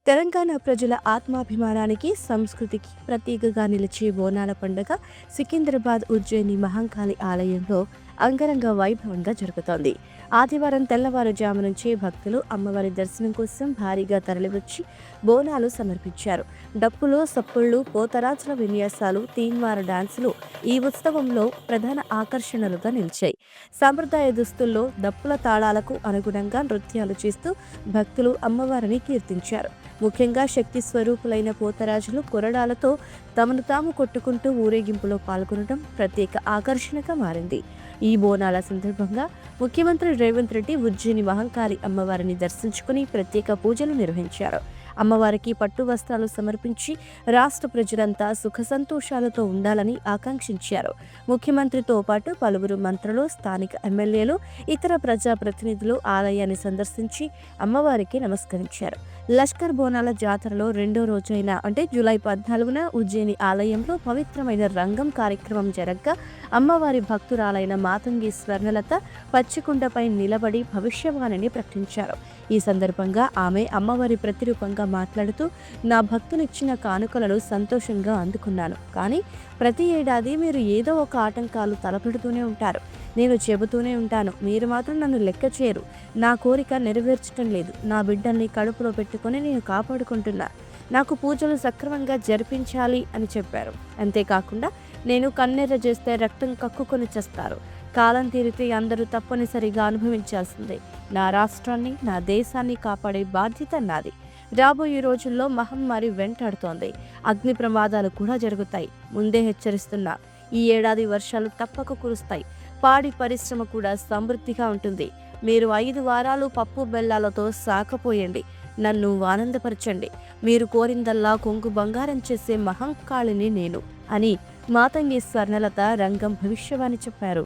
తెలంగాణ ప్రజల ఆత్మాభిమానానికి, సంస్కృతికి ప్రతీకగా నిలిచే బోనాల పండుగ సికింద్రాబాద్ ఉజ్జయిని మహంకాళి ఆలయంలో అంగరంగ వైభవంగా జరుగుతోంది. ఆదివారం తెల్లవారుజాము నుంచే భక్తులు అమ్మవారి దర్శనం కోసం భారీగా తరలివచ్చి బోనాలు సమర్పించారు. డప్పులు, సప్పుళ్లు, పోతరాజుల విన్యాసాలు, తీన్మార్ డాన్సులు ఈ ఉత్సవంలో ప్రధాన ఆకర్షణలుగా నిలిచాయి. సాంప్రదాయ దుస్తుల్లో డప్పుల తాళాలకు అనుగుణంగా నృత్యాలు చేస్తూ భక్తులు అమ్మవారిని కీర్తించారు. ముఖ్యంగా శక్తి స్వరూపులైన పోతరాజులు కొరడాలతో తమను తాము కొట్టుకుంటూ ఊరేగింపులో పాల్గొనడం ప్రత్యేక ఆకర్షణగా మారింది. ఈ బోనాల సందర్భంగా ముఖ్యమంత్రి రేవంత్ రెడ్డి ఉజ్జయిని మహంకాళి అమ్మవారిని దర్శించుకుని ప్రత్యేక పూజలు నిర్వహించారు. అమ్మవారికి పట్టు వస్త్రాలు సమర్పించి రాష్ట్ర ప్రజలంతా సుఖ సంతోషాలతో ఉండాలని ఆకాంక్షించారు. ముఖ్యమంత్రితో పాటు పలువురు మంత్రులు, స్థానిక ఎమ్మెల్యేలు, ఇతర ప్రజాప్రతినిధులు ఆలయాన్ని సందర్శించి అమ్మవారికి నమస్కరించారు. లష్కర్ బోనాల జాతరలో రెండో రోజైన జూలై 14న ఉజ్జయిని ఆలయంలో పవిత్రమైన రంగం కార్యక్రమం జరగ్గా అమ్మవారి భక్తురాలైన మాతంగి స్వర్ణలత పచ్చికుండపై నిలబడి భవిష్యవాణిని ప్రకటించారు. ఈ సందర్భంగా ఆమె అమ్మవారి ప్రతిరూపంగా మాట్లాడుతూ, నా భక్తునిచ్చిన కానుకలను సంతోషంగా అందుకున్నాను. కానీ ప్రతి ఏడాది మీరు ఏదో ఒక ఆటంకాలు తలపెడుతూనే ఉంటారు. నేను చెబుతూనే ఉంటాను, మీరు మాత్రం నన్ను లెక్క చేయరు. నా కోరిక నెరవేర్చడం లేదు. నా బిడ్డల్ని కడుపులో పెట్టుకొని నేను కాపాడుకుంటున్నా. నాకు పూజలు సక్రమంగా జరిపించాలి అని చెప్పారు. అంతేకాకుండా నేను కన్నెర్ర చేస్తే రక్తం కక్కుకొని చేస్తారు. కాలం తీరితే అందరూ తప్పనిసరిగా అనుభవించాల్సిందే. నా రాష్ట్రాన్ని, నా దేశాన్ని కాపాడే బాధ్యత నాది. రాబోయే రోజుల్లో మహమ్మారి వెంటాడుతోంది. అగ్ని ప్రమాదాలు కూడా జరుగుతాయి. ముందే హెచ్చరిస్తున్నా. ఈ ఏడాది వర్షాలు తప్పక కురుస్తాయి. పాడి పరిశ్రమ కూడా సమృద్ధిగా ఉంటుంది. మీరు 5 వారాలు పప్పు బెల్లాలతో సాకపోయండి. నన్ను ఆనందపరచండి. మీరు కోరిందల్లా కొంగు బంగారం చేసే మహంకాళిని నేను అని మాతంగి స్వర్ణలత రంగం భవిష్యవాణి చెప్పారు.